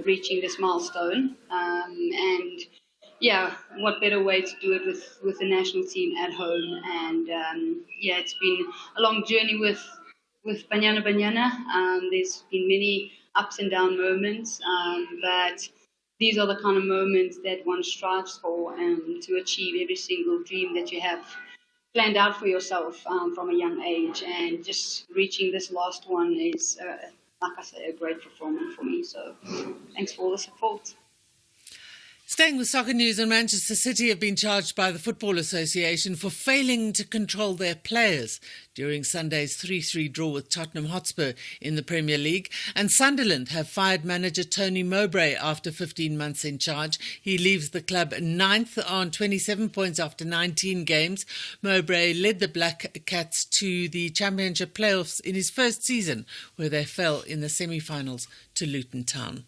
reaching this milestone. And yeah, what better way to do it with the national team at home? And yeah, it's been a long journey with Banyana Banyana. There's been many ups and down moments, but these are the kind of moments that one strives for, to achieve every single dream that you have planned out for yourself from a young age. And just reaching this last one is, like I say, a great fulfillment for me. So thanks for all the support. Staying with soccer news, and Manchester City have been charged by the Football Association for failing to control their players during Sunday's 3-3 draw with Tottenham Hotspur in the Premier League. And Sunderland have fired manager Tony Mowbray after 15 months in charge. He leaves the club 9th on 27 points after 19 games. Mowbray led the Black Cats to the Championship playoffs in his first season, where they fell in the semi-finals to Luton Town.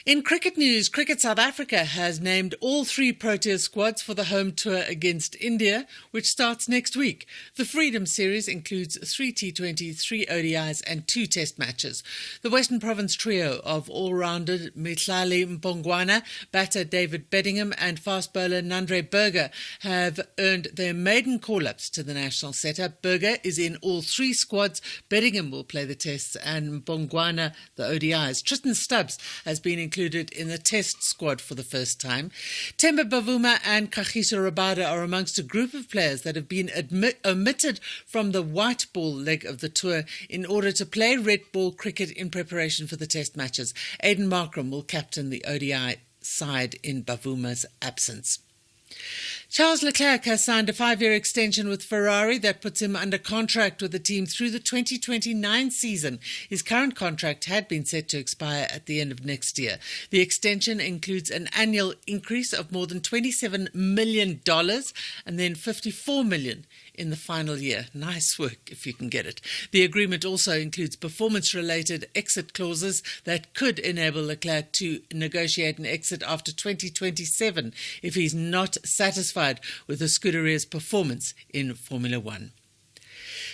In cricket news, Cricket South Africa has named all 3 Proteas squads for the home tour against India, which starts next week. The Freedom Series includes 3 T20s, 3 ODIs and 2 Test matches. The Western Province trio of all-rounder Mihlali Mpongwana, batter David Beddingham and fast bowler Nandre Burger have earned their maiden call-ups to the national setup. Burger is in all 3 squads. Beddingham will play the Tests and Mpongwana the ODIs. Tristan Stubbs has been included in the Test squad for the first time. Themba Bavuma and Kagiso Rabada are amongst a group of players that have been omitted from the white ball leg of the tour in order to play red ball cricket in preparation for the Test matches. Aidan Markram will captain the ODI side in Bavuma's absence. Charles Leclerc has signed a 5-year extension with Ferrari that puts him under contract with the team through the 2029 season. His current contract had been set to expire at the end of next year. The extension includes an annual increase of more than $27 million and then $54 million in the final year. Nice work if you can get it. The agreement also includes performance-related exit clauses that could enable Leclerc to negotiate an exit after 2027 if he's not satisfied with the Scuderia's performance in Formula One.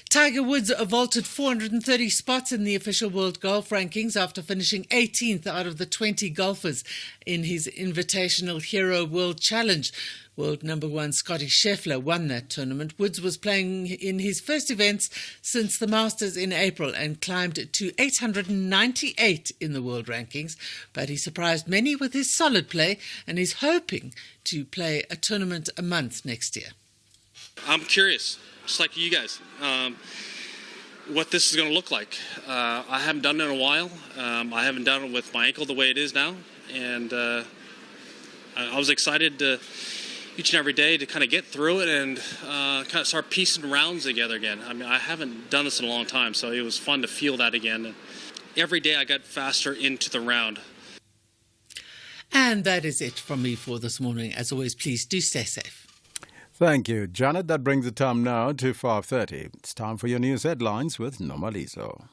Tiger Woods vaulted 430 spots in the official World Golf Rankings after finishing 18th out of the 20 golfers in his Invitational Hero World Challenge. World number 1 Scotty Scheffler won that tournament. Woods was playing in his first events since the Masters in April and climbed to 898 in the world rankings, but he surprised many with his solid play and is hoping to play a tournament a month next year. I'm curious, just like you guys, what this is going to look like. I haven't done it in a while. I haven't done it with my ankle the way it is now, and I was excited to each and every day to kind of get through it and kind of start piecing rounds together again. I mean, I haven't done this in a long time, so it was fun to feel that again. And every day I got faster into the round. And that is it from me for this morning. As always, please do stay safe. Thank you, Janet. That brings the time now to 5:30. It's time for your news headlines with Normalizo.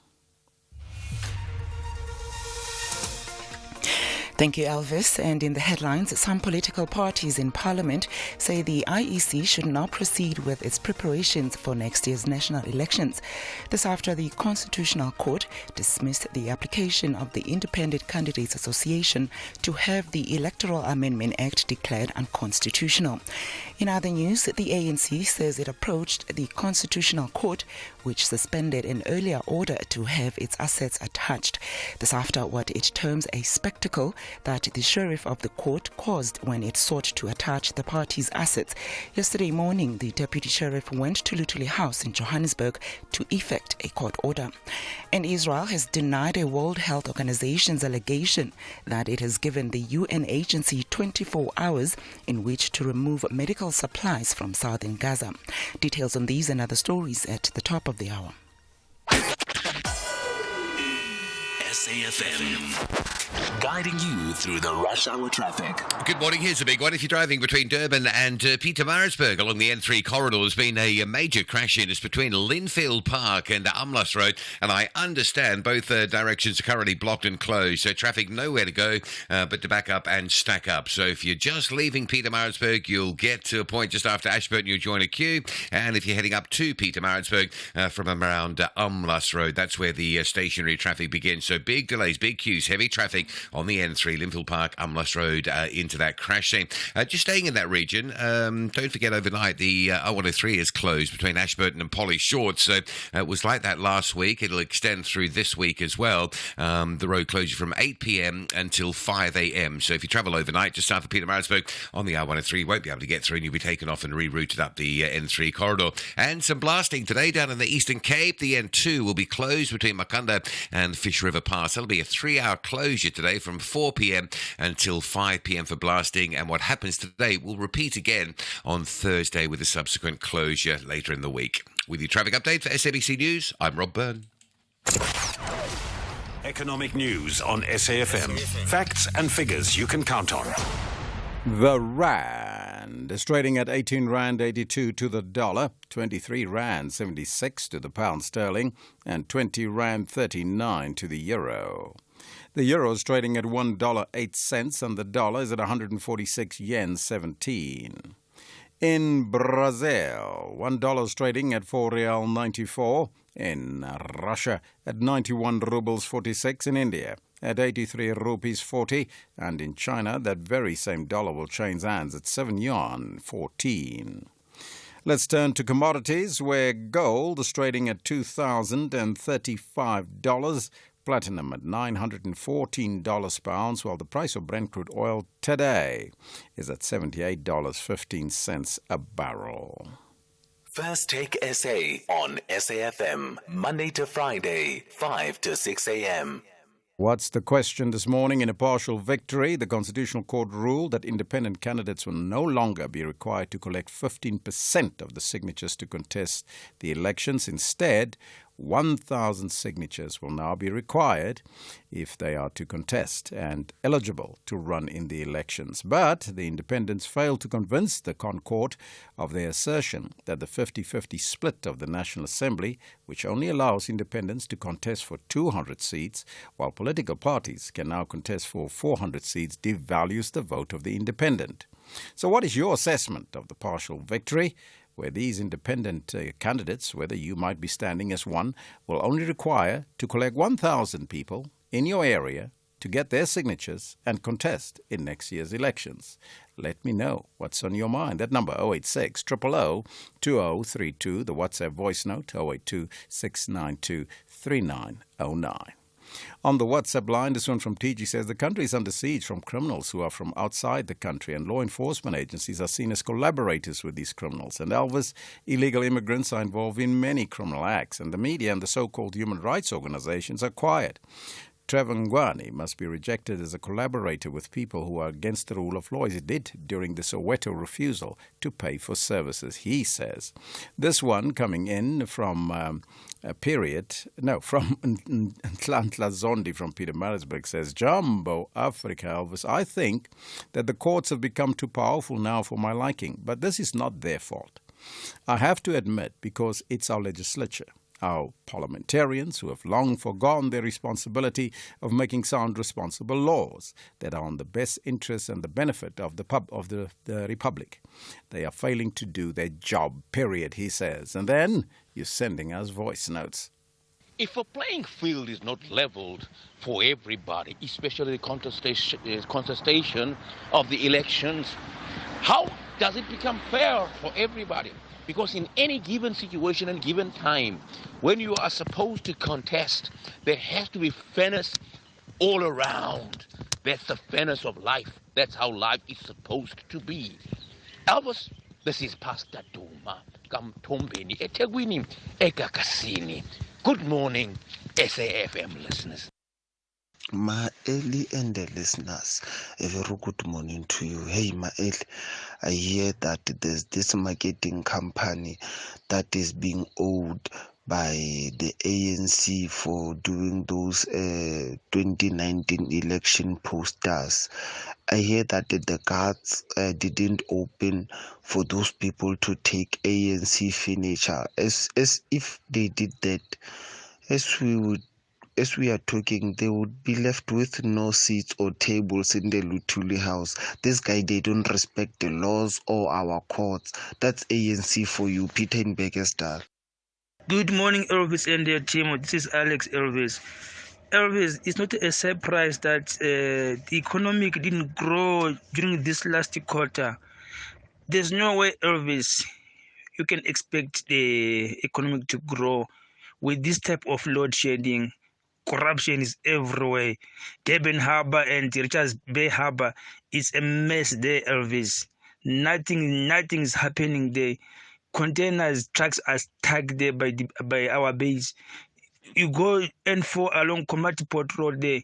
Thank you, Elvis. And in the headlines, some political parties in Parliament say the IEC should now proceed with its preparations for next year's national elections. This after the Constitutional Court dismissed the application of the Independent Candidates Association to have the Electoral Amendment Act declared unconstitutional. In other news, the ANC says it approached the Constitutional Court, which suspended an earlier order to have its assets attached. This after what it terms a spectacle that the sheriff of the court caused when it sought to attach the party's assets. Yesterday morning, the deputy sheriff went to Lutuli House in Johannesburg to effect a court order. And Israel has denied a World Health Organization's allegation that it has given the UN agency 24 hours in which to remove medical supplies from southern Gaza. Details on these and other stories at the top of the hour. SAFM, guiding you through the rush hour traffic. Good morning. Here's a big one. If you're driving between Durban and Pietermaritzburg along the N3 corridor, there's been a major crash in. It's between Linfield Park and Amlas Road, and I understand both directions are currently blocked and closed, so traffic nowhere to go but to back up and stack up. So if you're just leaving Pietermaritzburg, you'll get to a point just after Ashburton, you'll join a queue, and if you're heading up to Pietermaritzburg from around Amlas Road, that's where the stationary traffic begins. So big delays, big queues, heavy traffic on the N3, Linfield Park, Umlas Road, into that crash scene. Just staying in that region, don't forget overnight the O103 is closed between Ashburton and Polly Short, so it was like that last week. It'll extend through this week as well. The road closure from 8 p.m. until 5 a.m. So if you travel overnight just south of Pietermaritzburg on the R103, you won't be able to get through and you'll be taken off and rerouted up the N3 corridor. And some blasting today down in the Eastern Cape. The N2 will be closed between Makanda and Fish River Pass. That'll be a 3-hour closure today from 4 p.m. until 5 p.m. for blasting. And what happens today will repeat again on Thursday with a subsequent closure later in the week. With your traffic update for SABC News, I'm Rob Byrne. Economic news on SAFM. Facts and figures you can count on. The rand is trading at 18 Rand 82 to the dollar, 23 Rand 76 to the pound sterling, and 20 Rand 39 to the euro. The euro is trading at $1.08 and the dollar is at 146 yen 17. In Brazil, $1 is trading at 4 Real 94. In Russia, at 91 rubles 46. In India, at 83 rupees 40. And in China, that very same dollar will change hands at 7 yuan 14. Let's turn to commodities, where gold is trading at $2,035. Platinum at $914 per ounce, while the price of Brent crude oil today is at $78.15 a barrel. First Take SA on SAFM, Monday to Friday, 5 to 6 a.m. What's the question this morning? In a partial victory, the Constitutional Court ruled that independent candidates will no longer be required to collect 15% of the signatures to contest the elections. Instead, 1,000 signatures will now be required if they are to contest and eligible to run in the elections. But the independents failed to convince the Court of their assertion that the 50-50 split of the National Assembly, which only allows independents to contest for 200 seats, while political parties can now contest for 400 seats, devalues the vote of the independent. So what is your assessment of the partial victory, where these independent candidates, whether you might be standing as one, will only require to collect 1,000 people in your area to get their signatures and contest in next year's elections? Let me know what's on your mind. That number, 086 000 2032, the WhatsApp voice note, 082 692 3909. On the WhatsApp line, this one from TG says, the country is under siege from criminals who are from outside the country, and law enforcement agencies are seen as collaborators with these criminals. And Elvis, illegal immigrants are involved in many criminal acts, and the media and the so-called human rights organizations are quiet. Trevor Ngwani must be rejected as a collaborator with people who are against the rule of law, as he did during the Soweto refusal to pay for services, he says. This one coming in from from Ntlantla Zondi from Pietermaritzburg says, Jumbo Africa, Elvis, I think that the courts have become too powerful now for my liking, but this is not their fault. I have to admit, because it's our legislature, our parliamentarians who have long forgone their responsibility of making sound, responsible laws that are on the best interest and the benefit of the Republic. They are failing to do their job, period, he says. And then you're sending us voice notes. If a playing field is not leveled for everybody, especially the contestation of the elections, how does it become fair for everybody? Because in any given situation and given time, when you are supposed to contest, there has to be fairness all around. That's the fairness of life. That's how life is supposed to be. Elvis, this is Pastor Duma Kamtombeni eThekwini eGagasini. Good morning, SAFM listeners. Maeli and the listeners, a very good morning to you. Hey Maeli, I hear that there's this marketing company that is being owed by the ANC for doing those 2019 election posters. I hear that the guards didn't open for those people to take ANC furniture. As if they did that, as we are talking, they would be left with no seats or tables in the Luthuli house. This guy, they don't respect the laws or our courts. That's ANC for you, Peter in Bekesdal. Good morning, Elvis and their team. This is Alex Elvis. Elvis, it's not a surprise that the economy didn't grow during this last quarter. There's no way, Elvis, you can expect the economy to grow with this type of load shedding. Corruption is everywhere. Durban Harbour and Richards Bay Harbour is a mess there, Elvis. Nothing is happening there. Containers, trucks are stuck there by our base. You go N4 along Komati Port Road there.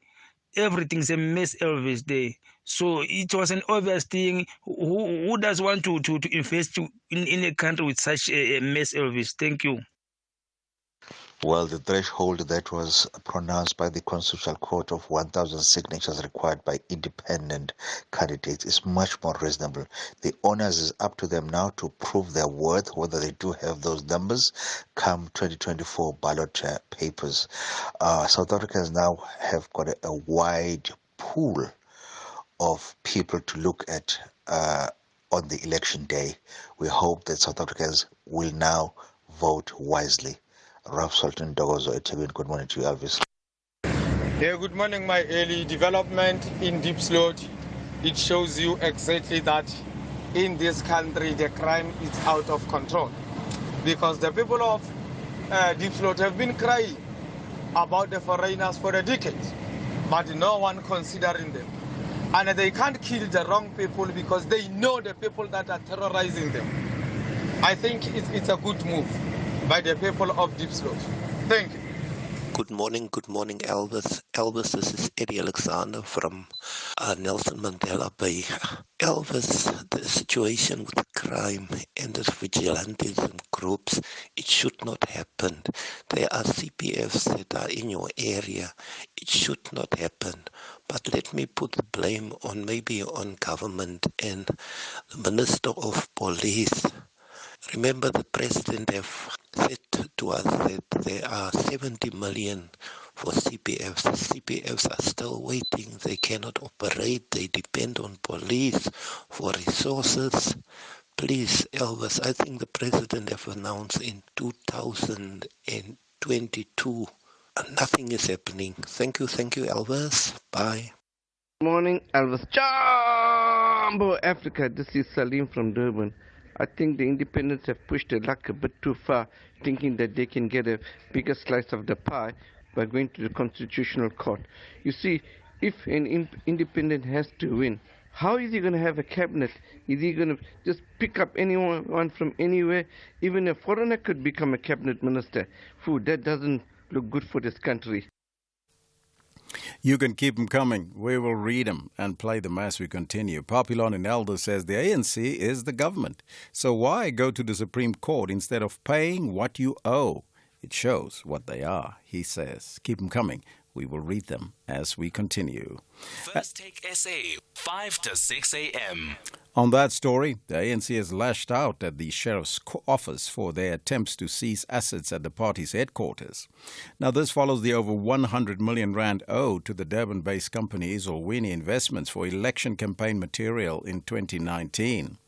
Everything's a mess, Elvis, there. So it was an obvious thing. Who does want to invest in a country with such a mess, Elvis? Thank you. Well, the threshold that was pronounced by the Constitutional Court of 1,000 signatures required by independent candidates is much more reasonable. The onus is up to them now to prove their worth, whether they do have those numbers come 2024 ballot papers. South Africans now have got a wide pool of people to look at on the election day. We hope that South Africans will now vote wisely. Ralph Sultan Dogozo, Etienne, good morning to you, Elvis. Yeah, good morning, my early development in Deep Slot. It shows you exactly that in this country the crime is out of control. Because the people of Deep Slot have been crying about the foreigners for a decade, but no one considering them. And they can't kill the wrong people because they know the people that are terrorizing them. I think it's a good move by the people of Deep Slot. Thank you. Good morning, Elvis. Elvis, this is Eddie Alexander from Nelson Mandela Bay. Elvis, the situation with crime and the vigilantes and groups, it should not happen. There are CPFs that are in your area. It should not happen. But let me put the blame on government and the Minister of Police. Remember, the president have said to us that there are 70 million for CPFs. The CPFs are still waiting. They cannot operate. They depend on police for resources. Please, Elvis, I think the president have announced in 2022 and nothing is happening. Thank you, Elvis. Bye. Morning, Elvis. Jumbo Africa. This is Salim from Durban. I think the independents have pushed their luck a bit too far, thinking that they can get a bigger slice of the pie by going to the Constitutional Court. You see, if an independent has to win, how is he going to have a cabinet? Is he going to just pick up anyone from anywhere? Even a foreigner could become a cabinet minister. That doesn't look good for this country. You can keep them coming. We will read them and play them as we continue. Papillon in Elder says the ANC is the government. So why go to the Supreme Court instead of paying what you owe? It shows what they are, he says. Keep them coming. We will read them as we continue. First Take SA, 5 to 6 a.m. On that story, the ANC has lashed out at the Sheriff's Office for their attempts to seize assets at the party's headquarters. Now, this follows the over 100 million rand owed to the Durban-based company Izolwini Investments for election campaign material in 2019.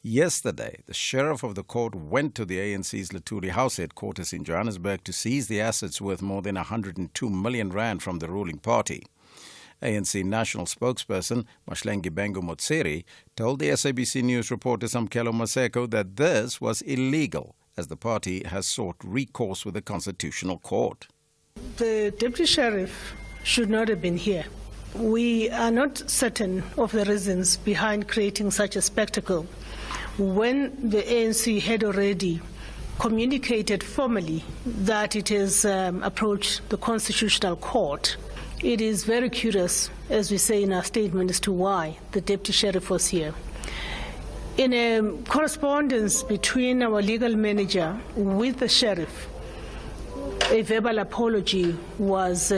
Yesterday, the sheriff of the court went to the ANC's Latuli House headquarters in Johannesburg to seize the assets worth more than 102 million rand from the ruling party. ANC national spokesperson Mahlengi Bengu Motsiri told the SABC News reporter Samkelo Maseko that this was illegal, as the party has sought recourse with the Constitutional Court. The deputy sheriff should not have been here. We are not certain of the reasons behind creating such a spectacle when the ANC had already communicated formally that it has approached the Constitutional Court. It is very curious, as we say in our statement, as to why the deputy sheriff was here. In a correspondence between our legal manager with the sheriff, a verbal apology was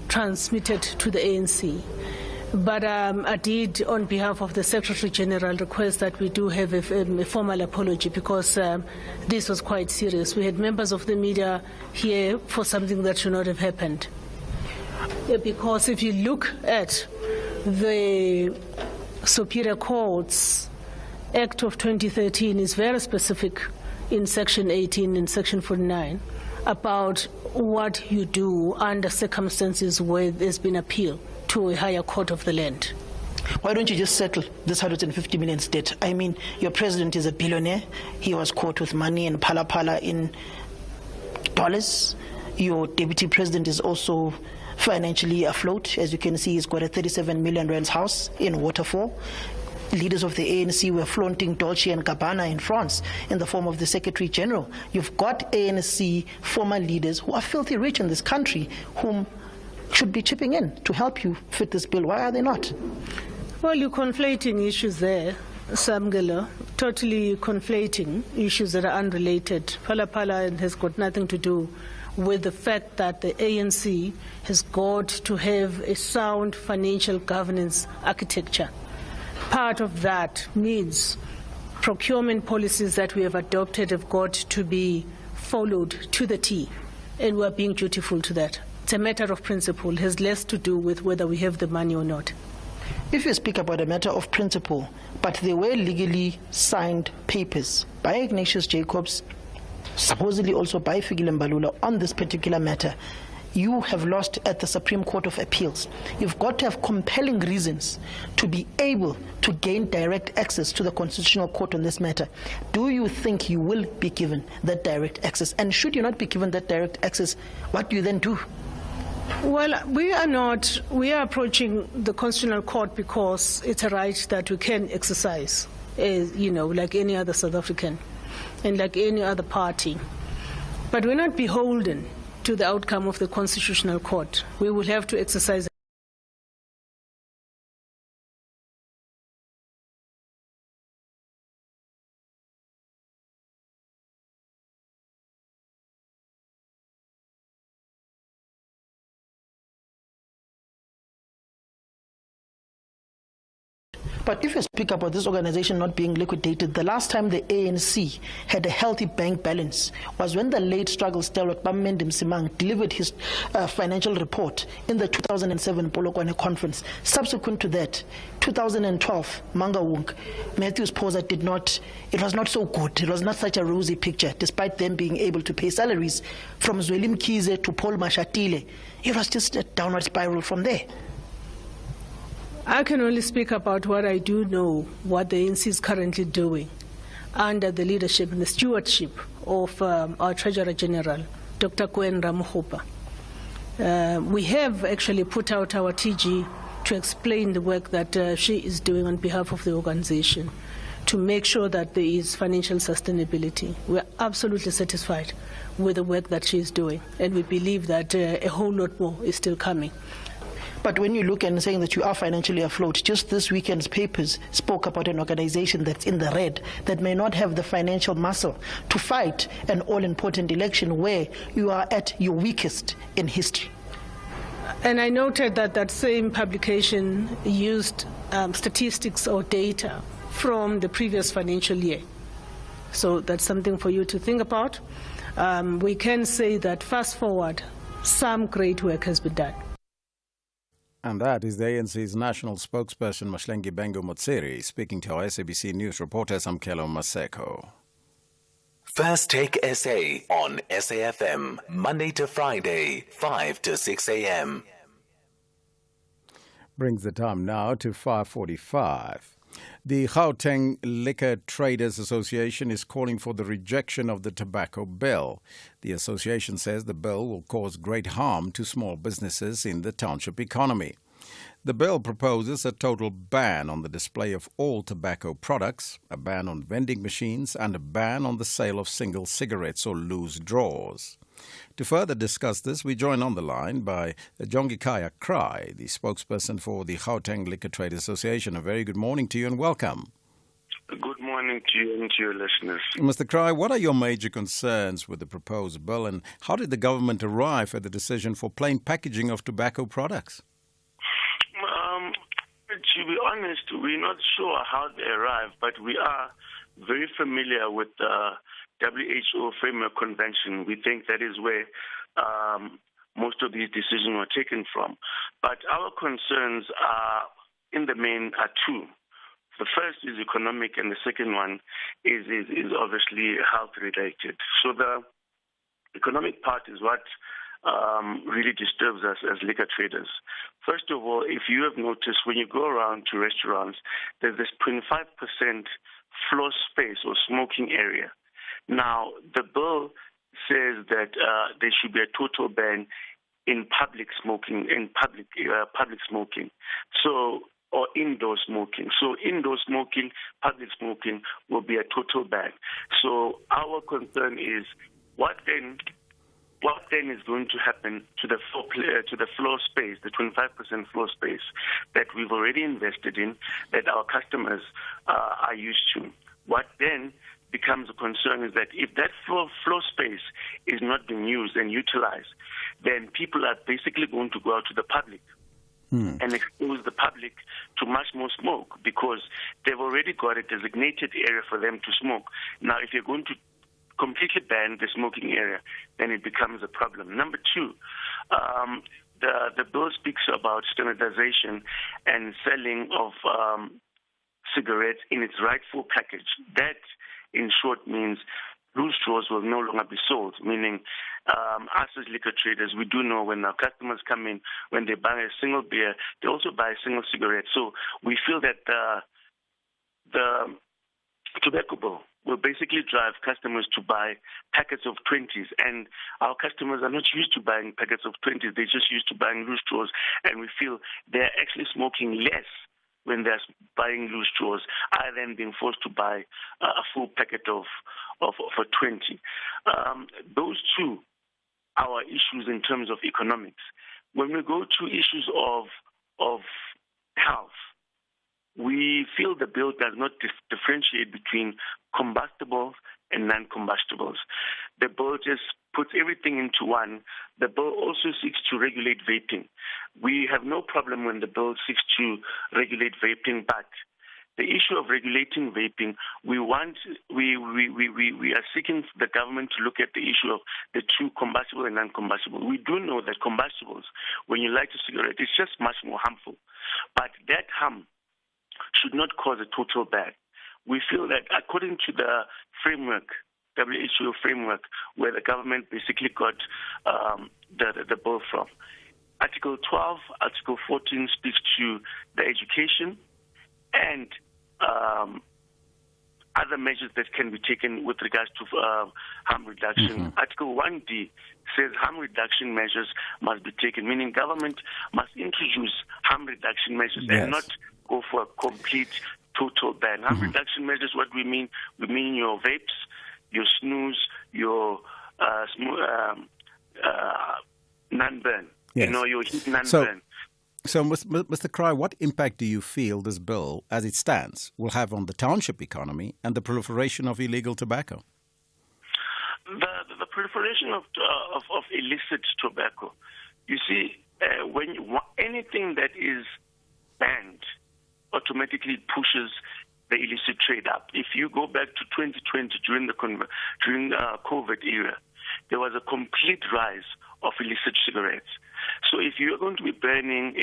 transmitted to the ANC. But I did, on behalf of the Secretary General, request that we do have a formal apology because this was quite serious. We had members of the media here for something that should not have happened. Because if you look at the Superior Courts Act of 2013, is very specific in Section 18 and Section 49 about what you do under circumstances where there's been appeal to a higher court of the land. Why don't you just settle this 150 million debt? I mean, your president is a billionaire. He was caught with money and pala in dollars. Your deputy president is also financially afloat. As you can see, he's got a 37 million rand house in Waterfall. Leaders of the ANC were flaunting Dolce & Gabbana in France in the form of the Secretary General. You've got ANC former leaders who are filthy rich in this country, whom should be chipping in to help you fit this bill. Why are they not? Well, you're conflating issues there, Samgela, totally conflating issues that are unrelated. Pala has got nothing to do with the fact that the ANC has got to have a sound financial governance architecture. Part of that means procurement policies that we have adopted have got to be followed to the T, and we're being dutiful to that. It's a matter of principle. It has less to do with whether we have the money or not. If you speak about a matter of principle, but there were legally signed papers by Ignatius Jacobs, supposedly also by Fikile Mbalula on this particular matter, you have lost at the Supreme Court of Appeals. You've got to have compelling reasons to be able to gain direct access to the Constitutional Court on this matter. Do you think you will be given that direct access? And should you not be given that direct access, what do you then do? Well, we are not. We are approaching the Constitutional Court because it's a right that we can exercise, like any other South African and like any other party. But we're not beholden to the outcome of the Constitutional Court. We will have to exercise. But if you speak about this organization not being liquidated, the last time the ANC had a healthy bank balance was when the late struggle stalwart Bamende Msimang delivered his financial report in the 2007 Polokwane conference. Subsequent to that, 2012, Mangaung, Matthews Posa it was not so good. It was not such a rosy picture, despite them being able to pay salaries from Zweli Mkhize to Paul Mashatile. It was just a downward spiral from there. I can only speak about what I do know, what the ANC is currently doing under the leadership and the stewardship of our Treasurer General, Dr. Gwen Ramogopa. We have actually put out our TG to explain the work that she is doing on behalf of the organization to make sure that there is financial sustainability. We're absolutely satisfied with the work that she is doing, and we believe that a whole lot more is still coming. But when you look and saying that you are financially afloat, just this weekend's papers spoke about an organization that's in the red, that may not have the financial muscle to fight an all-important election where you are at your weakest in history. And I noted that that same publication used statistics or data from the previous financial year. So that's something for you to think about. We can say that, fast forward, some great work has been done. And that is the ANC's national spokesperson, Mahlengi Bengo Motsiri, speaking to our SABC News reporter, Samkelo Maseko. First Take SA on SAFM, Monday to Friday, 5 to 6 a.m. Brings the time now to 5:45. The Gauteng Liquor Traders Association is calling for the rejection of the tobacco bill. The association says the bill will cause great harm to small businesses in the township economy. The bill proposes a total ban on the display of all tobacco products, a ban on vending machines, and a ban on the sale of single cigarettes or loose draws. To further discuss this, we join on the line by Jongikaya Cry, the spokesperson for the Gauteng Liquor Trade Association. A very good morning to you and welcome. Good morning to you and to your listeners. Mr. Cry, what are your major concerns with the proposed bill, and how did the government arrive at the decision for plain packaging of tobacco products? To be honest, we're not sure how they arrived, but we are very familiar with the WHO Framework Convention. We think that is where most of these decisions were taken from. But our concerns are, in the main, are two. The first is economic, and the second one is obviously health related. So the economic part is what really disturbs us as liquor traders. First of all, if you have noticed, when you go around to restaurants, there's this 25% floor space or smoking area. Now, the bill says that there should be a total ban in public smoking, public smoking. So, or indoor smoking. So indoor smoking, public smoking will be a total ban. So our concern is what then is going to happen to the floor space, the 25% floor space that we've already invested in, that our customers are used to. What then becomes a concern is that if that floor space is not being used and utilized, then people are basically going to go out to the public and expose the public to much more smoke because they've already got a designated area for them to smoke. Now, if you're going to completely ban the smoking area, then it becomes a problem. Number two, the bill speaks about standardization and selling of cigarettes in its rightful package. That, in short, means loose straws will no longer be sold, meaning us as liquor traders, we do know when our customers come in, when they buy a single beer, they also buy a single cigarette. So we feel that the tobacco bill will basically drive customers to buy packets of 20s. And our customers are not used to buying packets of 20s. They're just used to buying loose straws. And we feel they're actually smoking less when they're buying loose straws, other than being forced to buy a full packet of 20. Those two are our issues in terms of economics. When we go to issues of health, we feel the bill does not differentiate between combustibles and non-combustibles. The bill just puts everything into one. The bill also seeks to regulate vaping. We have no problem when the bill seeks to regulate vaping, but the issue of regulating vaping, we are seeking the government to look at the issue of the two, combustible and non-combustible. We do know that combustibles, when you light a cigarette, it's just much more harmful. But that harm should not cause a total ban. We feel that according to the framework, WHO framework, where the government basically got the bill from, Article 12, Article 14 speaks to the education and other measures that can be taken with regards to harm reduction. Article 1D says harm reduction measures must be taken, meaning government must introduce harm reduction measures and not go for a complete total ban. Harm reduction measures, what we mean your vapes, your snus, your non-burn, your heat non-burn. So, Mr. Cry, what impact do you feel this bill, as it stands, will have on the township economy and the proliferation of illegal tobacco? The proliferation of illicit tobacco. You see, anything that is banned automatically pushes the illicit trade up. If you go back to 2020 during the COVID era, there was a complete rise of illicit cigarettes. So if you are going to be banning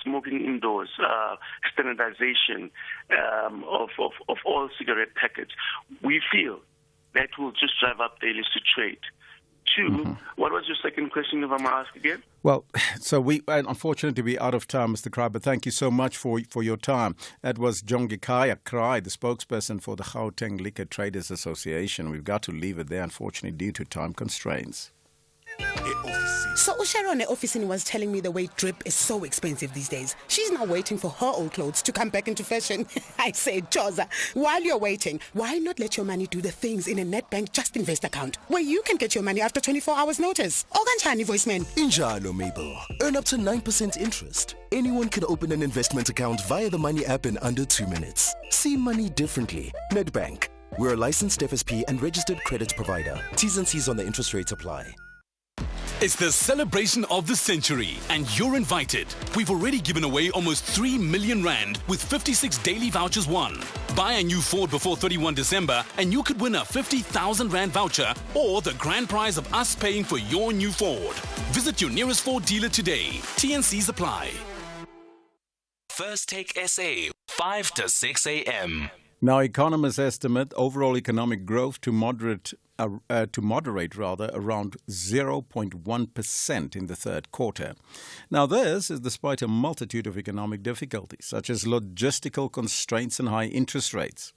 smoking indoors, standardization of all cigarette packets, we feel that will just drive up the illicit trade. Two, what was your second question, if I may ask again? Well, so unfortunately we're out of time, Mr. Cry, but thank you so much for your time. That was Jongikaya Cry, the spokesperson for the Gauteng Liquor Traders Association. We've got to leave it there, unfortunately, due to time constraints. So Sharon officing was telling me the way drip is so expensive these days. She's now waiting for her old clothes to come back into fashion. I say, Joza, while you're waiting, why not let your money do the things in a Nedbank Just Invest account where you can get your money after 24 hours notice? Oganchani, voiceman. Injalo, Mabel. Earn up to 9% interest. Anyone can open an investment account via the Money app in under 2 minutes. See money differently. Nedbank. We're a licensed FSP and registered credit provider. T's and C's on the interest rates apply. It's the celebration of the century, and you're invited. We've already given away almost 3 million rand with 56 daily vouchers won. Buy a new Ford before 31 December, and you could win a 50,000 rand voucher or the grand prize of us paying for your new Ford. Visit your nearest Ford dealer today. T&Cs apply. First Take SA, 5 to 6 a.m. Now, economists estimate overall economic growth to moderate moderate around 0.1% in the third quarter. Now, this is despite a multitude of economic difficulties, such as logistical constraints and high interest rates.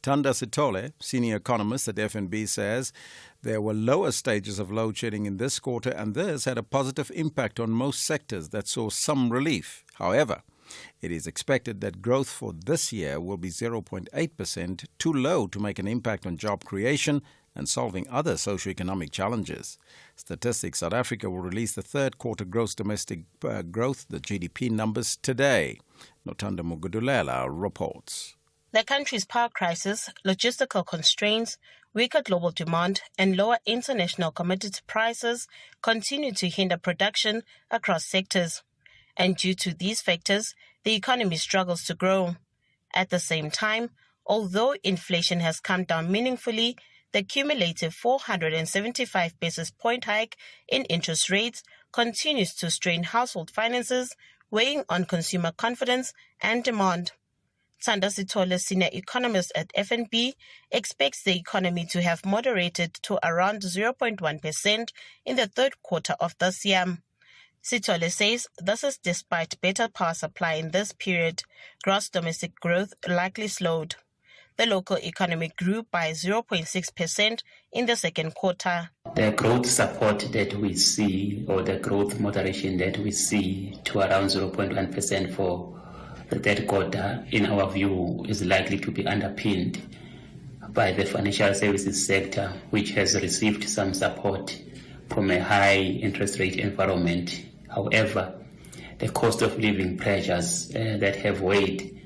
Tanda Sitole, senior economist at FNB, says there were lower stages of load shedding in this quarter, and this had a positive impact on most sectors that saw some relief. However, it is expected that growth for this year will be 0.8%, too low to make an impact on job creation and solving other socio-economic challenges. Statistics South Africa will release the third quarter gross domestic growth, the GDP numbers, today. Notanda Mugudulela reports. The country's power crisis, logistical constraints, weaker global demand, and lower international commodity prices continue to hinder production across sectors. And due to these factors, the economy struggles to grow. At the same time, although inflation has come down meaningfully, the cumulative 475 basis point hike in interest rates continues to strain household finances, weighing on consumer confidence and demand. Tanda Sitole, senior economist at FNB, expects the economy to have moderated to around 0.1% in the third quarter of this year. Sitole says this is despite better power supply in this period. Gross domestic growth likely slowed. The local economy grew by 0.6% in the second quarter. The growth support that we see, or the growth moderation that we see to around 0.1% for the third quarter, in our view, is likely to be underpinned by the financial services sector, which has received some support from a high interest rate environment. However, the cost of living pressures that have weighed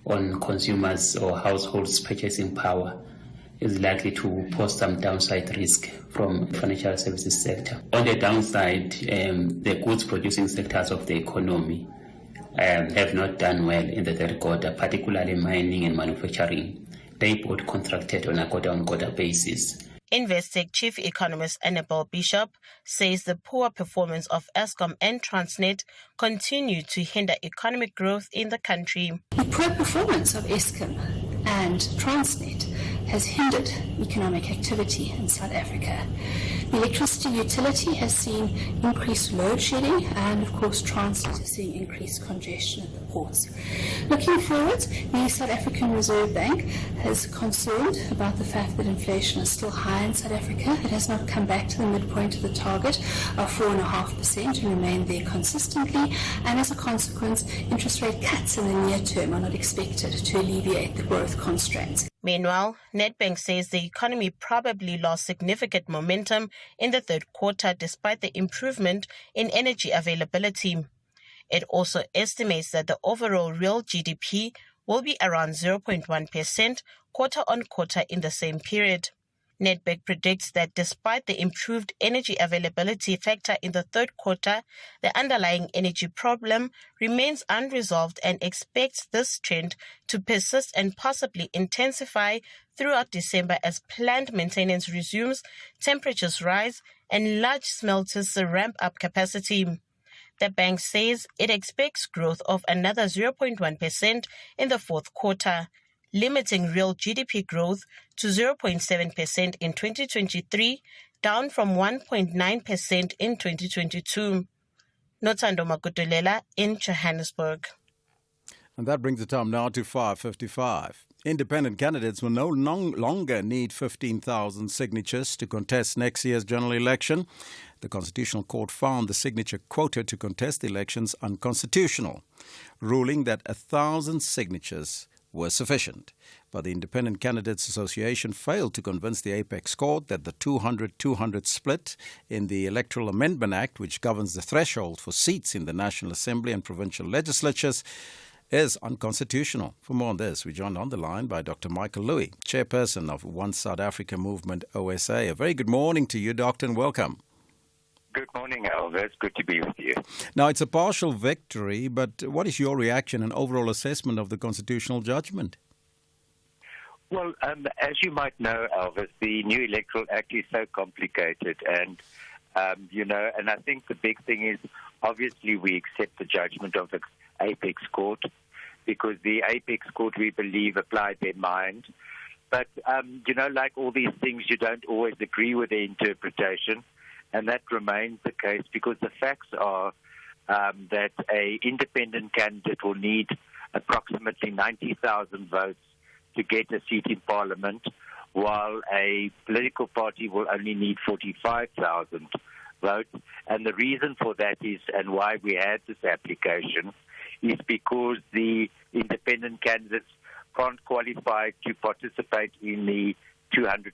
on consumers or households' purchasing power is likely to pose some downside risk from the financial services sector. On the downside, the goods producing sectors of the economy have not done well in the third quarter, particularly mining and manufacturing. They both contracted on a quarter-on-quarter basis. Investec Chief Economist Annabel Bishop says the poor performance of Eskom and Transnet continue to hinder economic growth in the country. The poor performance of Eskom and Transnet has hindered economic activity in South Africa. The electricity utility has seen increased load shedding, and of course Transnet is seeing increased congestion at the ports. Looking forward, the South African Reserve Bank is concerned about the fact that inflation is still high in South Africa. It has not come back to the midpoint of the target of 4.5% and remained there consistently, and as a consequence, interest rate cuts in the near term are not expected to alleviate the growth constraints. Meanwhile, Nedbank says the economy probably lost significant momentum in the third quarter despite the improvement in energy availability. It also estimates that the overall real GDP will be around 0.1% quarter-on-quarter in the same period. Nedbank predicts that despite the improved energy availability factor in the third quarter, the underlying energy problem remains unresolved and expects this trend to persist and possibly intensify throughout December as plant maintenance resumes, temperatures rise, and large smelters ramp up capacity. The bank says it expects growth of another 0.1% in the fourth quarter, limiting real GDP growth to 0.7% in 2023, down from 1.9% in 2022. Notando Makutulela in Johannesburg. And that brings the time now to 5:55. Independent candidates will no longer need 15,000 signatures to contest next year's general election. The Constitutional Court found the signature quota to contest the elections unconstitutional, ruling that 1,000 signatures were sufficient. But the Independent Candidates Association failed to convince the Apex Court that the 200-200 split in the Electoral Amendment Act, which governs the threshold for seats in the National Assembly and provincial legislatures, is unconstitutional. For more on this, we're joined on the line by Dr. Michael Louis, chairperson of One South Africa Movement, OSA. A very good morning to you, Doctor, and welcome. Good morning, Elvis. Good to be with you. Now, it's a partial victory, but what is your reaction and overall assessment of the constitutional judgment? Well, as you might know, Elvis, the new Electoral Act is so complicated, and and I think the big thing is, obviously, we accept the judgment of the Apex Court, because the Apex Court, we believe, applied their mind But, like all these things, you don't always agree with the interpretation, and that remains the case because the facts are that a independent candidate will need approximately 90,000 votes to get a seat in Parliament, while a political party will only need 45,000 votes. And the reason for that is, and why we had this application, is because the independent candidates can't qualify to participate in the 200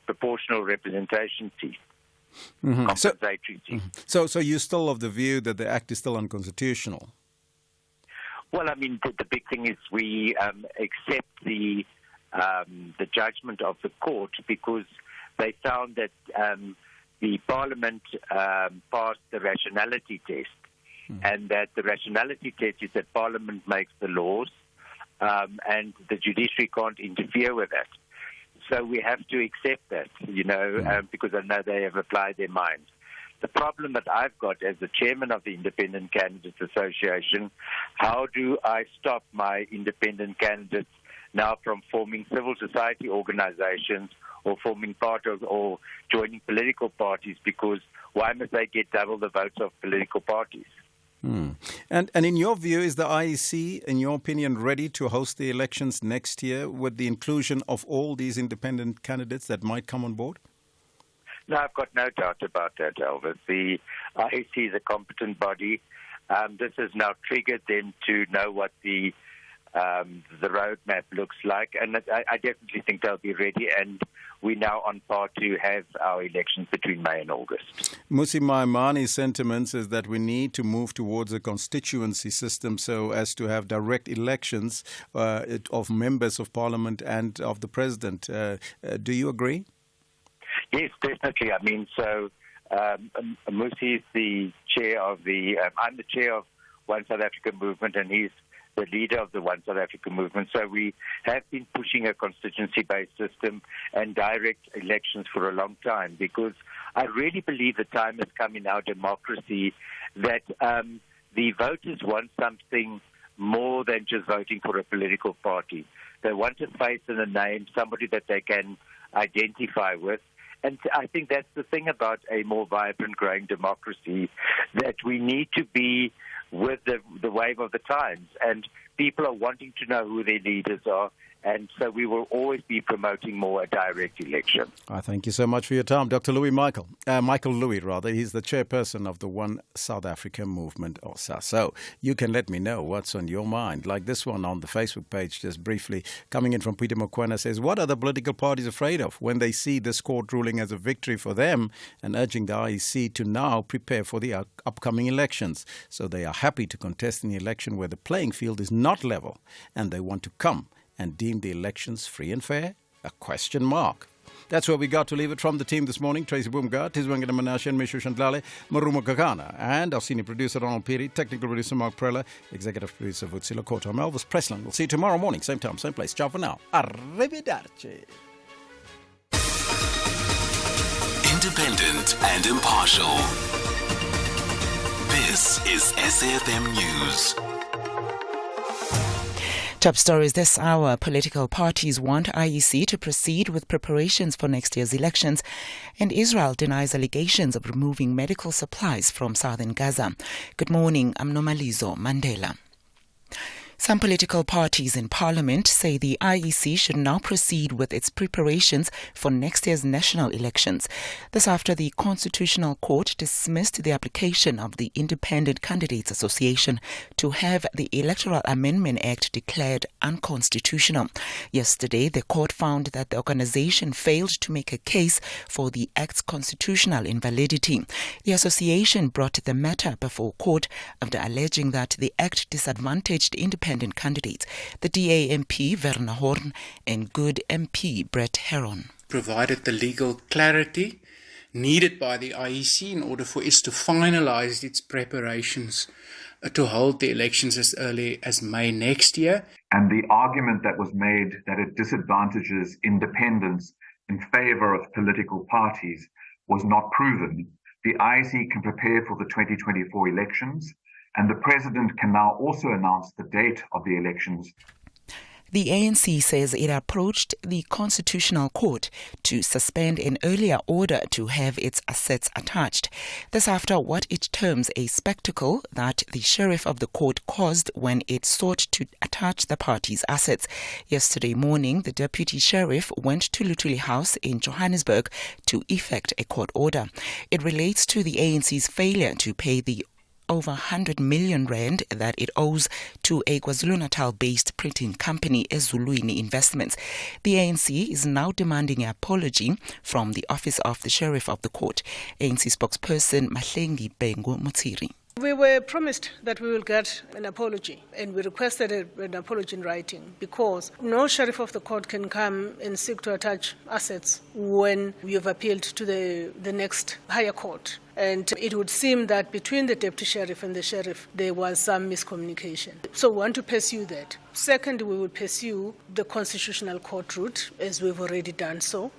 proportional representation seat. Mm-hmm. Compensatory seat. So you're still of the view that the act is still unconstitutional? Well, I mean, the big thing is we accept the judgment of the court because they found that the Parliament passed the rationality test, and that the rationality test is that Parliament makes the laws, and the judiciary can't interfere with that. So we have to accept that, because I know they have applied their minds. The problem that I've got as the chairman of the Independent Candidates Association, how do I stop my independent candidates now from forming civil society organizations or forming part of or joining political parties? Because why must they get double the votes of political parties? And in your view, is the IEC, in your opinion, ready to host the elections next year with the inclusion of all these independent candidates that might come on board? No, I've got no doubt about that, Elvis. The IEC is a competent body. This has now triggered them to know what the roadmap looks like, and I definitely think they'll be ready, and we're now on par to have our elections between May and August. Musi Maimani's sentiments is that we need to move towards a constituency system so as to have direct elections of members of parliament and of the president. Do you agree? Yes, definitely. I mean, so Musi is the chair of I'm the chair of One South Africa Movement, and he's the leader of the One South Africa Movement. So we have been pushing a constituency-based system and direct elections for a long time, because I really believe the time has come in our democracy that the voters want something more than just voting for a political party. They want a face and a name, somebody that they can identify with. And I think that's the thing about a more vibrant, growing democracy, that we need to be with the wave of the times. And people are wanting to know who their leaders are. And so we will always be promoting more a direct election. Thank you so much for your time. Dr. Michael Louis, he's the chairperson of the One South Africa Movement, OSA. So you can let me know what's on your mind. Like this one on the Facebook page, just briefly, coming in from Peter Mokwena, says, what are the political parties afraid of when they see this court ruling as a victory for them, and urging the IEC to now prepare for the upcoming elections? So they are happy to contest in the election where the playing field is not level, and they want to come and deem the elections free and fair? A question mark. That's where we got to leave it from the team this morning. Tracy Boomgart, Tizwangana Manashe, and Mishu Shandlale, Marumo Gagana, and our senior producer Ronald Piri, technical producer Mark Prella, executive producer Vutsila Kota. I'm Elvis Presland. We'll see you tomorrow morning, same time, same place. Ciao for now. Arrivederci. Independent and impartial. This is SAFM News. Top stories this hour. Political parties want IEC to proceed with preparations for next year's elections, and Israel denies allegations of removing medical supplies from southern Gaza. Good morning, I'm Nomalizo Mandela. Some political parties in Parliament say the IEC should now proceed with its preparations for next year's national elections. This after the Constitutional Court dismissed the application of the Independent Candidates Association to have the Electoral Amendment Act declared unconstitutional. Yesterday, the court found that the organization failed to make a case for the Act's constitutional invalidity. The association brought the matter before court after alleging that the Act disadvantaged independent candidates, the DA MP Werner Horn and Good MP Brett Heron. Provided the legal clarity needed by the IEC in order for it to finalise its preparations to hold the elections as early as May next year. And the argument that was made that it disadvantages independents in favour of political parties was not proven. The IEC can prepare for the 2024 elections, and the President can now also announce the date of the elections. The ANC says it approached the Constitutional Court to suspend an earlier order to have its assets attached. This after what it terms a spectacle that the sheriff of the court caused when it sought to attach the party's assets. Yesterday morning, the deputy sheriff went to Lutuli House in Johannesburg to effect a court order. It relates to the ANC's failure to pay the over 100 million rand that it owes to a KwaZulu-Natal-based printing company, Ezulwini Investments. The ANC is now demanding an apology from the office of the sheriff of the court. ANC spokesperson Mahlengi Bengu Mutsiri. We were promised that we will get an apology, and we requested an apology in writing, because no sheriff of the court can come and seek to attach assets when you've appealed to the next higher court. And it would seem that between the deputy sheriff and the sheriff, there was some miscommunication. So we want to pursue that. Second, we will pursue the constitutional court route, as we've already done so.